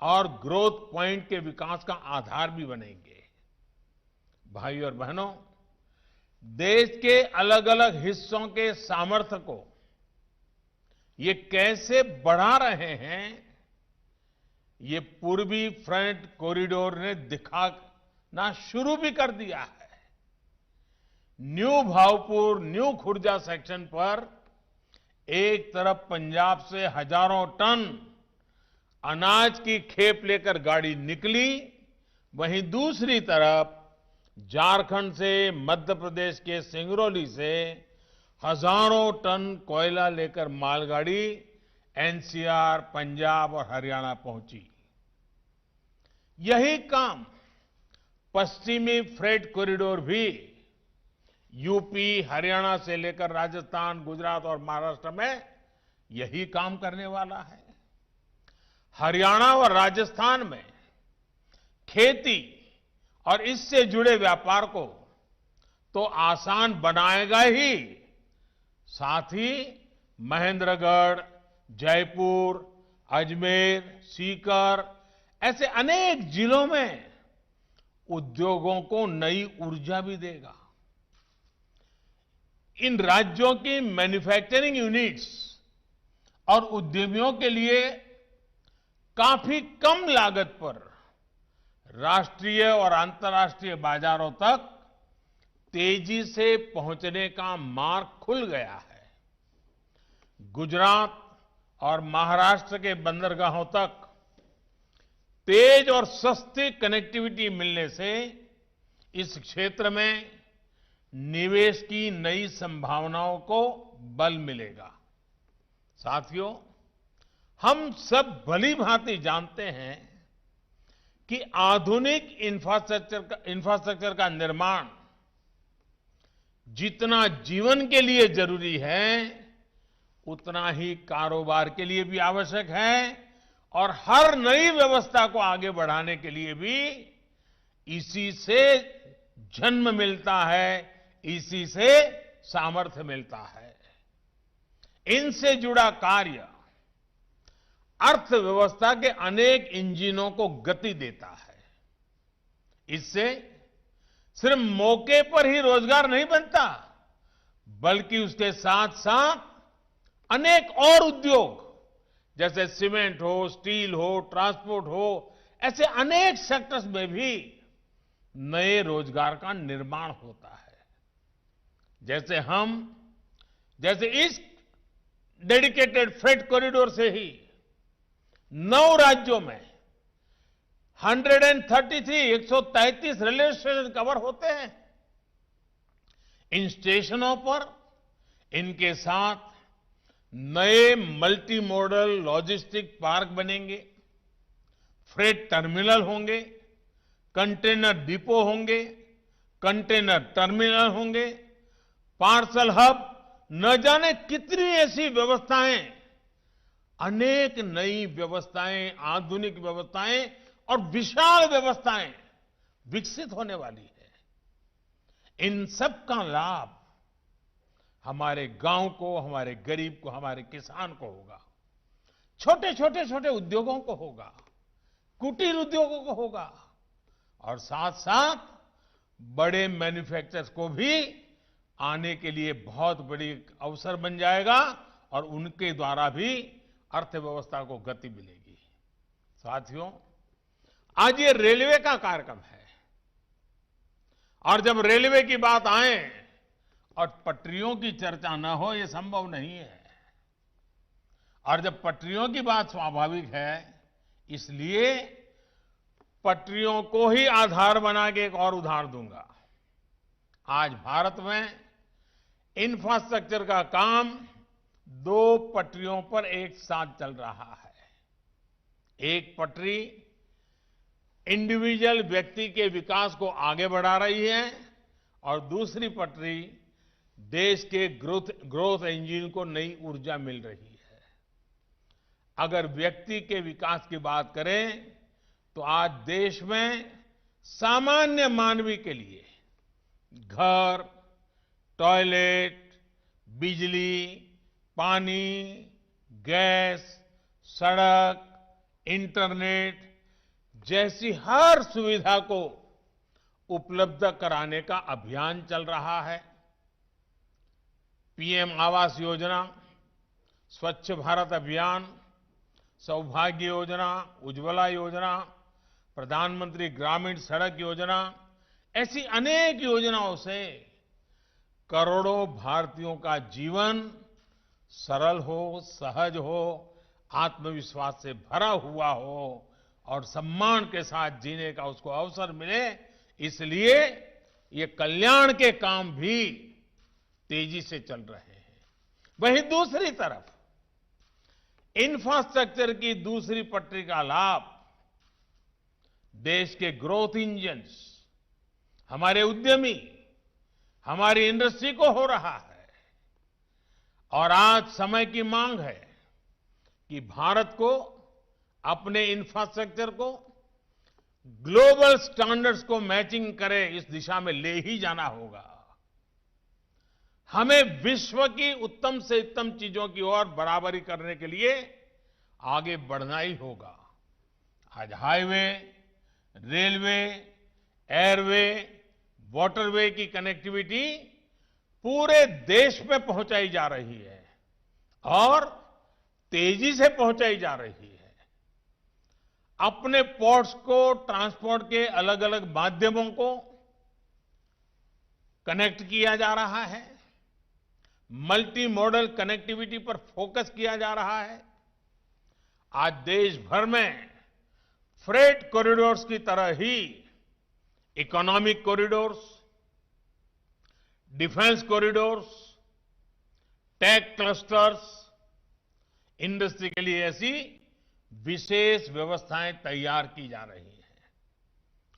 और ग्रोथ पॉइंट के विकास का आधार भी बनेंगे। भाई और बहनों, देश के अलग अलग हिस्सों के सामर्थ्य को ये कैसे बढ़ा रहे हैं, ये पूर्वी फ्रंट कॉरिडोर ने दिखाना शुरू भी कर दिया है। New Bhaupur, new Khurja section पर एक तरफ पंजाब से हजारों टन अनाज की खेप लेकर गाड़ी निकली, वहीं दूसरी तरफ झारखंड से, मध्य प्रदेश के सिंगरौली से हजारों टन कोयला लेकर मालगाड़ी एनसीआर, पंजाब और हरियाणा पहुंची। यही काम पश्चिमी फ्रेट कॉरिडोर भी यूपी, हरियाणा से लेकर राजस्थान, गुजरात और महाराष्ट्र में यही काम करने वाला है। हरियाणा और राजस्थान में खेती और इससे जुड़े व्यापार को तो आसान बनाएगा ही, साथ ही महेंद्रगढ़, जयपुर, अजमेर, सीकर ऐसे अनेक जिलों में उद्योगों को नई ऊर्जा भी देगा। इन राज्यों की मैन्युफैक्चरिंग यूनिट्स और उद्यमियों के लिए काफी कम लागत पर राष्ट्रीय और अंतर्राष्ट्रीय बाजारों तक तेजी से पहुंचने का मार्ग खुल गया है। गुजरात और महाराष्ट्र के बंदरगाहों तक तेज और सस्ती कनेक्टिविटी मिलने से इस क्षेत्र में निवेश की नई संभावनाओं को बल मिलेगा। साथियों, हम सब भली भांति जानते हैं कि आधुनिक इंफ्रास्ट्रक्चर का निर्माण जितना जीवन के लिए जरूरी है, उतना ही कारोबार के लिए भी आवश्यक है और हर नई व्यवस्था को आगे बढ़ाने के लिए भी इसी से जन्म मिलता है, इसी से सामर्थ्य मिलता है। इनसे जुड़ा कार्य अर्थव्यवस्था के अनेक इंजनों को गति देता है। इससे सिर्फ मौके पर ही रोजगार नहीं बनता, बल्कि उसके साथ साथ अनेक और उद्योग जैसे सीमेंट हो, स्टील हो, ट्रांसपोर्ट हो, ऐसे अनेक सेक्टर्स में भी नए रोजगार का निर्माण होता है। जैसे इस डेडिकेटेड फ्रेट कॉरिडोर से ही 9 राज्यों में 133 रेलवे स्टेशन कवर होते हैं। इन स्टेशनों पर इनके साथ नए मल्टी मॉडल लॉजिस्टिक पार्क बनेंगे, फ्रेट टर्मिनल होंगे, कंटेनर डिपो होंगे, कंटेनर टर्मिनल होंगे, पार्सल हब, न जाने कितनी ऐसी व्यवस्थाएं, अनेक नई व्यवस्थाएं, आधुनिक व्यवस्थाएं और विशाल व्यवस्थाएं विकसित होने वाली है। इन सब का लाभ हमारे गांव को, हमारे गरीब को, हमारे किसान को होगा, छोटे उद्योगों को होगा, कुटीर उद्योगों को होगा और साथ साथ बड़े मैन्युफैक्चरर्स को भी आने के लिए बहुत बड़ी अवसर बन जाएगा और उनके द्वारा भी अर्थव्यवस्था को गति मिलेगी। साथियों, आज ये रेलवे का कार्यक्रम है और जब रेलवे की बात आए और पटरियों की चर्चा न हो, ये संभव नहीं है। और जब पटरियों की बात स्वाभाविक है, इसलिए पटरियों को ही आधार बना के एक और उदाहरण दूंगा। आज भारत में इंफ्रास्ट्रक्चर का काम 2 पटरियों पर एक साथ चल रहा है। एक पटरी इंडिविजुअल व्यक्ति के विकास को आगे बढ़ा रही है और दूसरी पटरी देश के ग्रोथ इंजन को नई ऊर्जा मिल रही है। अगर व्यक्ति के विकास की बात करें तो आज देश में सामान्य मानवी के लिए घर, टॉयलेट, बिजली, पानी, गैस, सड़क, इंटरनेट जैसी हर सुविधा को उपलब्ध कराने का अभियान चल रहा है। पीएम आवास योजना, स्वच्छ भारत अभियान, सौभाग्य योजना, उज्ज्वला योजना, प्रधानमंत्री ग्रामीण सड़क योजना, ऐसी अनेक योजनाओं से करोड़ों भारतीयों का जीवन सरल हो, सहज हो, आत्मविश्वास से भरा हुआ हो और सम्मान के साथ जीने का उसको अवसर मिले, इसलिए ये कल्याण के काम भी तेजी से चल रहे हैं। वहीं दूसरी तरफ इंफ्रास्ट्रक्चर की दूसरी पटरी का लाभ देश के ग्रोथ इंजन्स, हमारे उद्यमी, हमारी इंडस्ट्री को हो रहा है। और आज समय की मांग है कि भारत को अपने इंफ्रास्ट्रक्चर को ग्लोबल स्टैंडर्ड्स को मैचिंग करे, इस दिशा में ले ही जाना होगा। हमें विश्व की उत्तम से उत्तम चीजों की ओर बराबरी करने के लिए आगे बढ़ना ही होगा। आज हाईवे, रेलवे, एयरवे, वाटरवे की कनेक्टिविटी पूरे देश में पहुंचाई जा रही है और तेजी से पहुंचाई जा रही है। अपने पोर्ट्स को, ट्रांसपोर्ट के अलग अलग माध्यमों को कनेक्ट किया जा रहा है, मल्टी मॉडल कनेक्टिविटी पर फोकस किया जा रहा है। आज देश भर में फ्रेट कॉरिडोर्स की तरह ही economic corridors, defence corridors, tech clusters, industry के लिए ऐसी विशेष व्यवस्थाएं तैयार की जा रही हैं।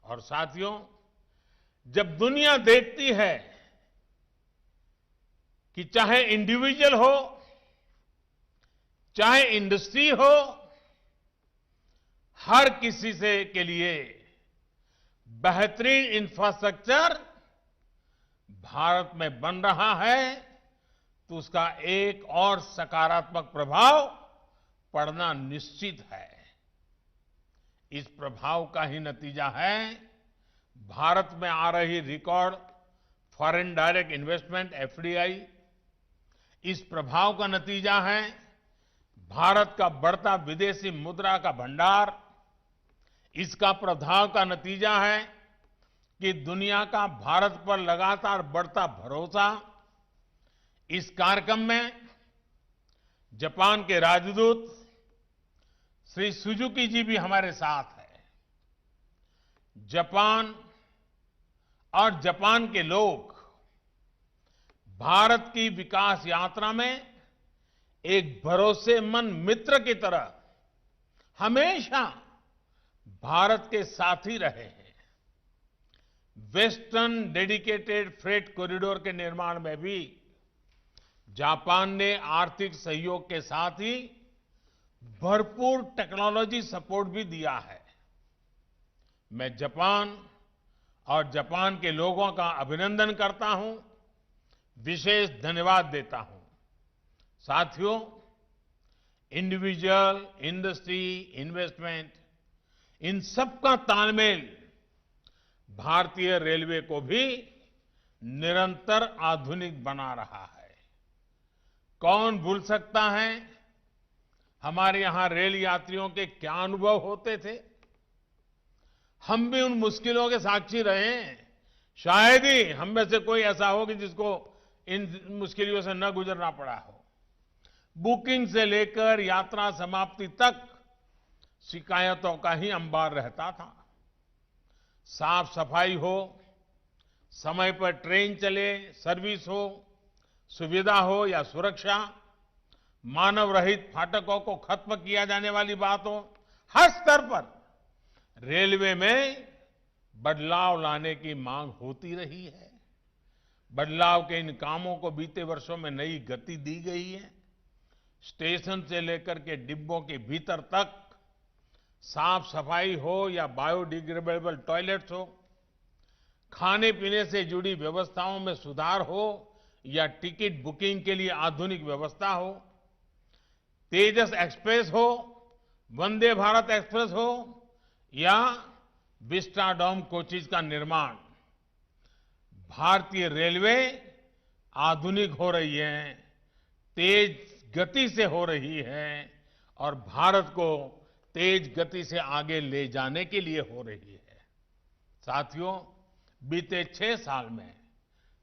और साथियों, जब दुनिया देखती है कि चाहे इंडिविजुअल हो, चाहे इंडस्ट्री हो, हर किसी से के लिए बेहतरीन इंफ्रास्ट्रक्चर भारत में बन रहा है, तो उसका एक और सकारात्मक प्रभाव पड़ना निश्चित है। इस प्रभाव का ही नतीजा है भारत में आ रही record foreign direct investment, FDI. इस प्रभाव का नतीजा है भारत का बढ़ता विदेशी मुद्रा का भंडार इसका प्रभाव का नतीजा है कि दुनिया का भारत पर लगातार बढ़ता भरोसा। इस कार्यक्रम में जापान के राजदूत श्री सुजुकी जी भी हमारे साथ हैं। जापान और जापान के लोग भारत की विकास यात्रा में एक भरोसेमंद मित्र की तरह हमेशा भारत के साथ ही रहे हैं। वेस्टर्न डेडिकेटेड फ्रेट कॉरिडोर के निर्माण में भी जापान ने आर्थिक सहयोग के साथ ही भरपूर टेक्नोलॉजी सपोर्ट भी दिया है। मैं जापान और जापान के लोगों का अभिनंदन करता हूं, विशेष धन्यवाद देता हूं। साथियों, इंडिविजुअल, इंडस्ट्री, इन्वेस्टमेंट, इन सबका तालमेल भारतीय रेलवे को भी निरंतर आधुनिक बना रहा है। कौन भूल सकता है हमारे यहां रेल यात्रियों के क्या अनुभव होते थे। हम भी उन मुश्किलों के साक्षी रहे हैं। शायद ही हम में से कोई ऐसा हो कि जिसको इन मुश्किलों से न गुजरना पड़ा हो। बुकिंग से लेकर यात्रा समाप्ति तक शिकायतों का ही अंबार रहता था। साफ सफाई हो, समय पर ट्रेन चले, सर्विस हो, सुविधा हो या सुरक्षा, मानव रहित फाटकों को खत्म किया जाने वाली बात हो, हर स्तर पर रेलवे में बदलाव लाने की मांग होती रही है। बदलाव के इन कामों को बीते वर्षों में नई गति दी गई है। स्टेशन से लेकर के डिब्बों के भीतर तक साफ सफाई हो या बायोडिग्रेडेबल टॉयलेट्स हो, खाने पीने से जुड़ी व्यवस्थाओं में सुधार हो या टिकट बुकिंग के लिए आधुनिक व्यवस्था हो, तेजस एक्सप्रेस हो, वंदे भारत एक्सप्रेस हो या विस्टाडोम कोचेज का निर्माण, भारतीय रेलवे आधुनिक हो रही है, तेज गति से हो रही है और भारत को तेज गति से आगे ले जाने के लिए हो रही है। साथियों, बीते 6 साल में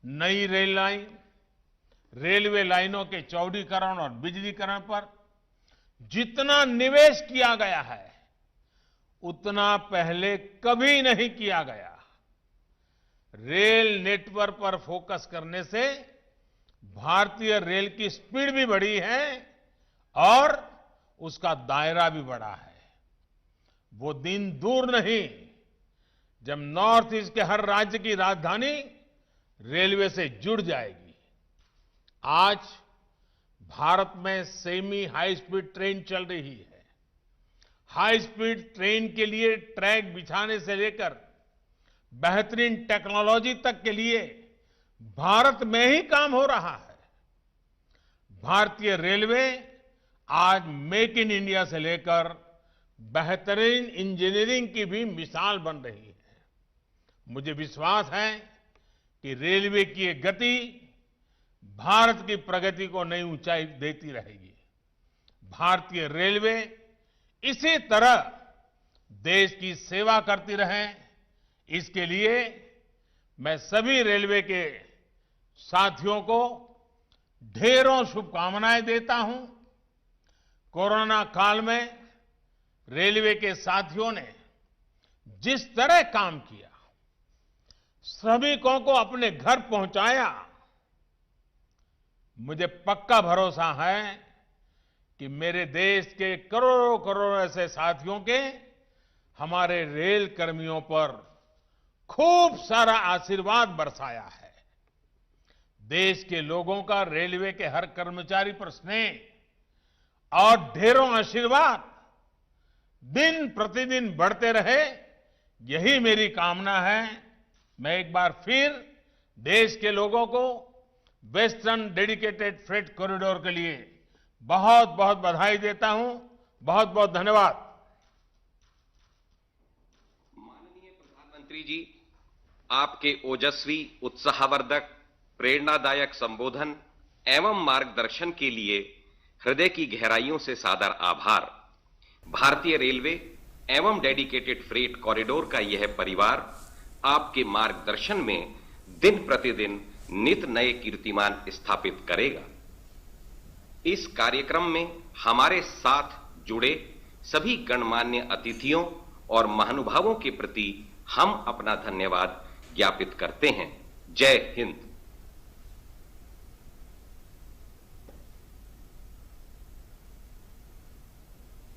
नई रेल लाइन, रेलवे लाइनों के चौड़ीकरण और बिजलीकरण पर जितना निवेश किया गया है उतना पहले कभी नहीं किया गया। रेल नेटवर्क पर फोकस करने से भारतीय रेल की स्पीड भी बढ़ी है और उसका दायरा भी बढ़ा है। वो दिन दूर नहीं जब नॉर्थ ईस्ट के हर राज्य की राजधानी रेलवे से जुड़ जाएगी। आज भारत में सेमी हाई स्पीड ट्रेन चल रही है। हाई स्पीड ट्रेन के लिए ट्रैक बिछाने से लेकर बेहतरीन टेक्नोलॉजी तक के लिए भारत में ही काम हो रहा है। भारतीय रेलवे आज मेक इन इंडिया से लेकर बेहतरीन इंजीनियरिंग की भी मिसाल बन रही है। मुझे विश्वास है कि रेलवे की ये गति भारत की प्रगति को नई ऊंचाई देती रहेगी। भारतीय रेलवे इसी तरह देश की सेवा करती रहे, इसके लिए मैं सभी रेलवे के साथियों को ढेरों शुभकामनाएं देता हूं। कोरोना काल में रेलवे के साथियों ने जिस तरह काम किया, श्रमिकों को अपने घर पहुंचाया, मुझे पक्का भरोसा है कि मेरे देश के करोड़ों करोड़ों ऐसे साथियों के हमारे रेल कर्मियों पर खूब सारा आशीर्वाद बरसाया है। देश के लोगों का रेलवे के हर कर्मचारी पर स्नेह और ढेरों आशीर्वाद दिन प्रतिदिन बढ़ते रहे, यही मेरी कामना है। मैं एक बार फिर देश के लोगों को वेस्टर्न डेडिकेटेड फ्रेट कॉरिडोर के लिए बहुत बहुत बधाई देता हूं। बहुत बहुत धन्यवाद। माननीय प्रधानमंत्री जी, आपके ओजस्वी, उत्साहवर्धक, प्रेरणादायक संबोधन एवं मार्गदर्शन के लिए हृदय की गहराइयों से सादर आभार। भारतीय रेलवे एवं डेडिकेटेड फ्रेट कॉरिडोर का यह परिवार आपके मार्गदर्शन में दिन प्रतिदिन नित नए कीर्तिमान स्थापित करेगा। इस कार्यक्रम में हमारे साथ जुड़े सभी गणमान्य अतिथियों और महानुभावों के प्रति हम अपना धन्यवाद ज्ञापित करते हैं। जय हिंद।